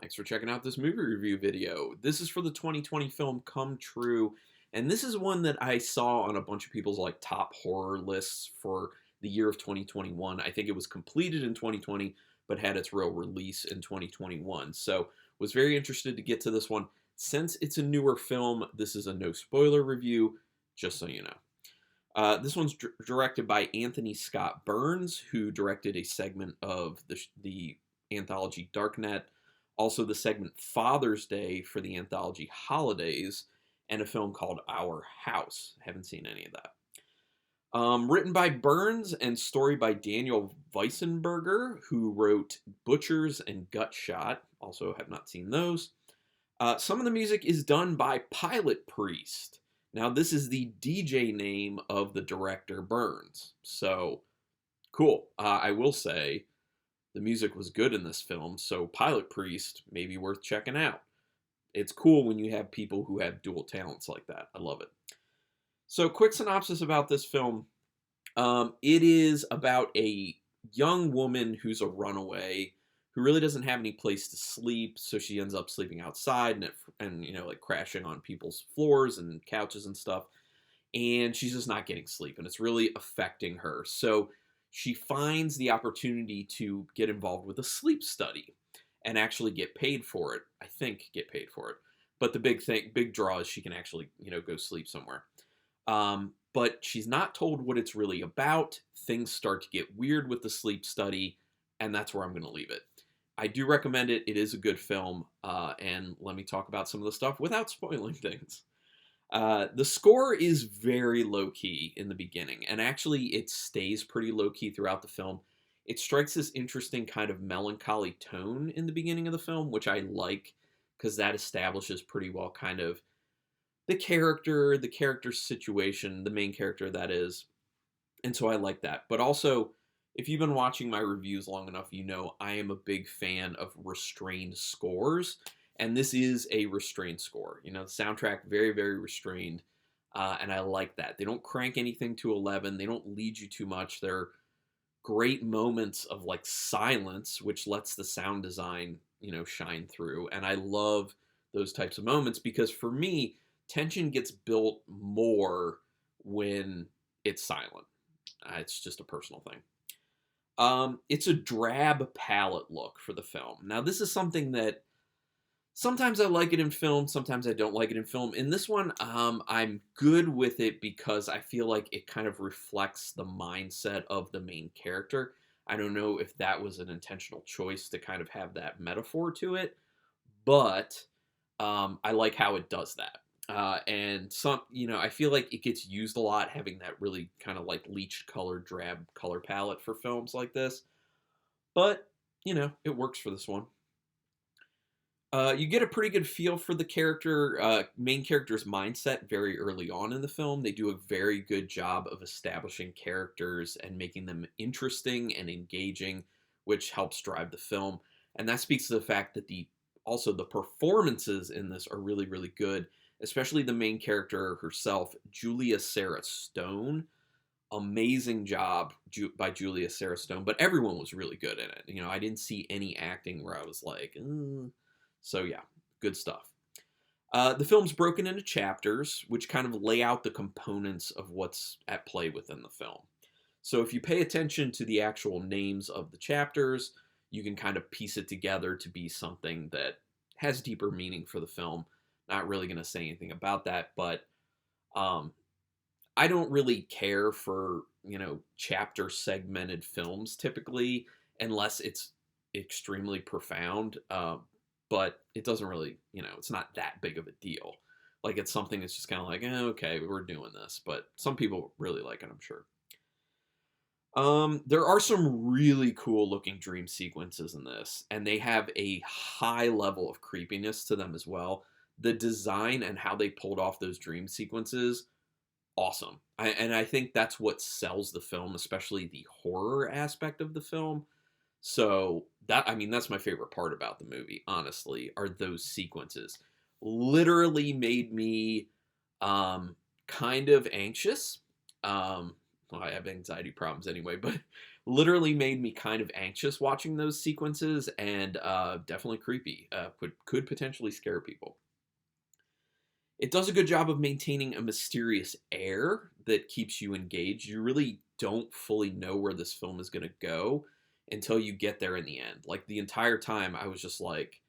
Thanks for checking out this movie review video. This is for the 2020 film Come True, and this is one that I saw on a bunch of people's top horror lists for the year of 2021. I think it was completed in 2020, but had its real release in 2021. So was very interested to get to this one. Since it's a newer film, this is a no spoiler review, just so you know. This one's directed by Anthony Scott Burns, who directed a segment of the anthology Darknet, also the segment Father's Day for the anthology Holidays, and a film called Our House. Haven't seen any of that. Written by Burns and story by Daniel Weissenberger, who wrote Butchers and Gutshot. Also have not seen those. Some of the music is done by Pilot Priest. Now, this is the DJ name of the director Burns. So, cool. I will say the music was good in this film, so Pilot Priest may be worth checking out. It's cool when you have people who have dual talents like that. I love it. So, quick synopsis about this film. It is about a young woman who's a runaway who really doesn't have any place to sleep, so she ends up sleeping outside and crashing on people's floors and couches and stuff. And she's just not getting sleep, and it's really affecting her. So she finds the opportunity to get involved with a sleep study and actually get paid for it. I think get paid for it. But the big draw is she can actually, go sleep somewhere. But she's not told what it's really about. Things start to get weird with the sleep study, and that's where I'm going to leave it. I do recommend it. It is a good film, and let me talk about some of the stuff without spoiling things. The score is very low-key in the beginning, and actually it stays pretty low-key throughout the film. It strikes this interesting kind of melancholy tone in the beginning of the film, which I like, because that establishes pretty well kind of the character's situation, the main character that is, and so I like that. But also, if you've been watching my reviews long enough, you know I am a big fan of restrained scores, and this is a restrained score. The soundtrack, very, very restrained, and I like that. They don't crank anything to 11. They don't lead you too much. They're great moments of, silence, which lets the sound design, shine through, and I love those types of moments because, for me, tension gets built more when it's silent. It's just a personal thing. It's a drab palette look for the film. Now, this is something that sometimes I like it in film, sometimes I don't like it in film. In this one, I'm good with it because I feel like it kind of reflects the mindset of the main character. I don't know if that was an intentional choice to kind of have that metaphor to it, but I like how it does that. And I feel like it gets used a lot, having that really kind of bleached color, drab color palette for films like this. But, it works for this one. You get a pretty good feel for the main character's mindset very early on in the film. They do a very good job of establishing characters and making them interesting and engaging, which helps drive the film. And that speaks to the fact that also the performances in this are really, really good. Especially the main character herself, Julia Sarah Stone. Amazing job by Julia Sarah Stone, but everyone was really good in it. I didn't see any acting where I was like, So yeah, good stuff. The film's broken into chapters, which kind of lay out the components of what's at play within the film. So if you pay attention to the actual names of the chapters, you can kind of piece it together to be something that has deeper meaning for the film. Not really going to say anything about that, but I don't really care for, chapter segmented films typically, unless it's extremely profound. But it doesn't really, it's not that big of a deal. It's something that's just kind of okay, we're doing this. But some people really like it, I'm sure. There are some really cool looking dream sequences in this, and they have a high level of creepiness to them as well. The design and how they pulled off those dream sequences, awesome. And I think that's what sells the film, especially the horror aspect of the film. So that's my favorite part about the movie, honestly, are those sequences. Literally made me kind of anxious. Well, I have anxiety problems anyway, but literally made me kind of anxious watching those sequences, and definitely creepy. Could potentially scare people. It does a good job of maintaining a mysterious air that keeps you engaged. You really don't fully know where this film is going to go until you get there in the end. Like the entire time, I was just like,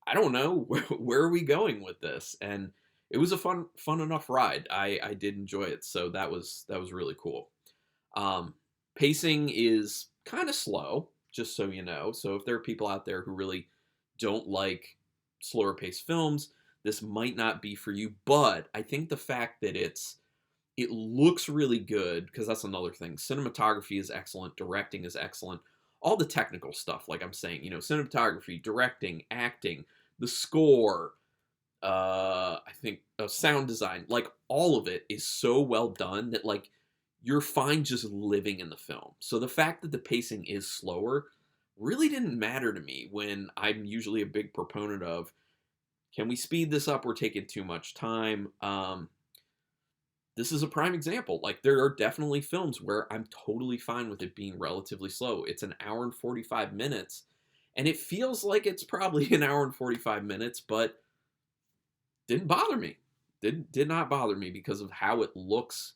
I don't know where are we going with this, and it was a fun enough ride. I did enjoy it, so that was really cool. Um, Pacing is kind of slow, just so you know. So if there are people out there who really don't like slower paced films, this might not be for you. But I think the fact that it looks really good, because that's another thing. Cinematography is excellent, directing is excellent. All the technical stuff, like I'm saying, cinematography, directing, acting, the score, I think sound design, like all of it is so well done that like you're fine just living in the film. So the fact that the pacing is slower really didn't matter to me, when I'm usually a big proponent of, can we speed this up? We're taking too much time. This is a prime example. Like, there are definitely films where I'm totally fine with it being relatively slow. It's an hour and 45 minutes, and it feels like it's probably an hour and 45 minutes, but didn't bother me. Did not bother me because of how it looks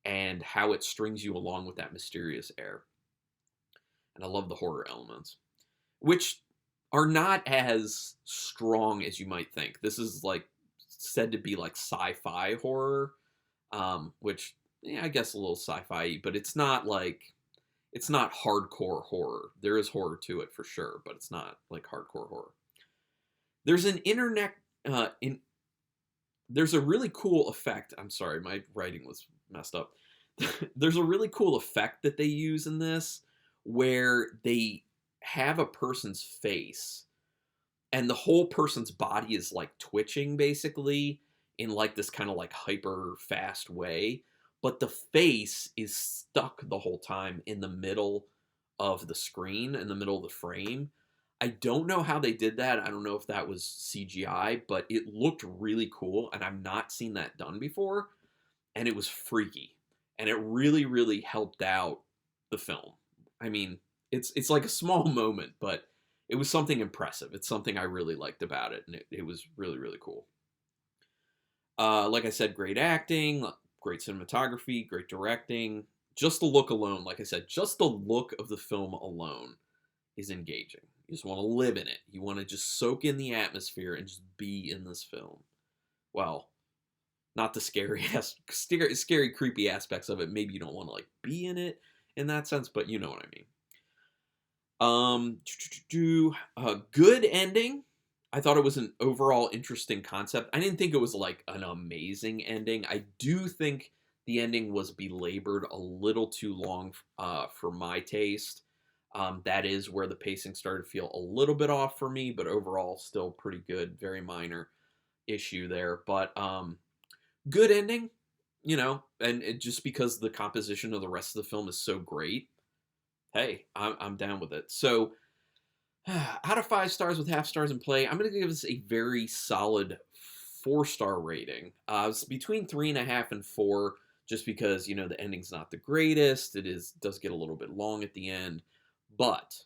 and how it strings you along with that mysterious air. And I love the horror elements, which are not as strong as you might think. This is like said to be like sci-fi horror, which, yeah, I guess a little sci-fi, but it's not hardcore horror. There is horror to it for sure, but it's not like hardcore horror. There's an internet in there's a really cool effect. I'm sorry, my writing was messed up. There's a really cool effect that they use in this, where they have a person's face and the whole person's body is like twitching basically in like this kind of like hyper fast way, but the face is stuck the whole time in the middle of the screen, in the middle of the frame. I don't know how they did that. I don't know if that was CGI, but it looked really cool, and I've not seen that done before, and it was freaky, and it really, really helped out the film. I mean, it's like a small moment, but it was something impressive. It's something I really liked about it, and it was really, really cool. Like I said, great acting, great cinematography, great directing. Just the look alone, like I said, just the look of the film alone is engaging. You just want to live in it. You want to just soak in the atmosphere and just be in this film. Well, not the scary, creepy aspects of it. Maybe you don't want to like be in it in that sense, but you know what I mean. Good ending. I thought it was an overall interesting concept. I didn't think it was like an amazing ending. I do think the ending was belabored a little too long for my taste. That is where the pacing started to feel a little bit off for me, but overall still pretty good. Very minor issue there, but good ending, and just because the composition of the rest of the film is so great, hey, I'm down with it. So out of 5 stars with half stars in play, I'm going to give this a very solid 4-star rating. It's between 3.5 and 4, just because the ending's not the greatest. Does get a little bit long at the end, but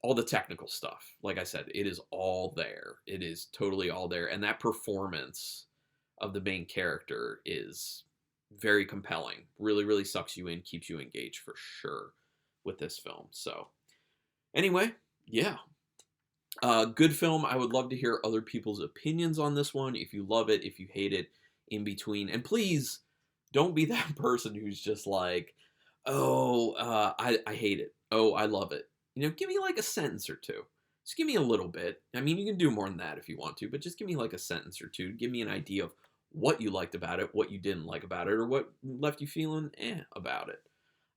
all the technical stuff, like I said, it is all there. It is totally all there, and that performance of the main character is very compelling. Really, really sucks you in, keeps you engaged for sure with this film. So anyway, yeah. Good film. I would love to hear other people's opinions on this one. If you love it, if you hate it, in between. And please, don't be that person who's just like, oh, I hate it. Oh, I love it. Give me like a sentence or two. Just give me a little bit. I mean, you can do more than that if you want to, but just give me like a sentence or two. Give me an idea of what you liked about it, what you didn't like about it, or what left you feeling about it.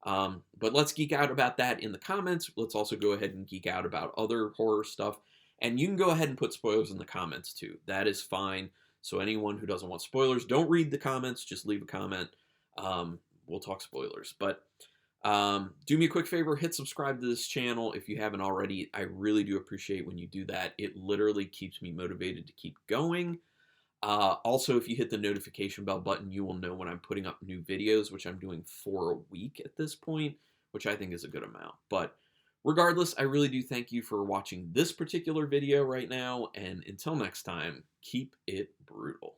But let's geek out about that in the comments. Let's also go ahead and geek out about other horror stuff. And you can go ahead and put spoilers in the comments too. That is fine. So anyone who doesn't want spoilers, don't read the comments. Just leave a comment. We'll talk spoilers. But do me a quick favor. Hit subscribe to this channel if you haven't already. I really do appreciate when you do that. It literally keeps me motivated to keep going. Also, if you hit the notification bell button, you will know when I'm putting up new videos, which I'm doing 4 a week at this point, which I think is a good amount. But regardless, I really do thank you for watching this particular video right now, and until next time, keep it brutal.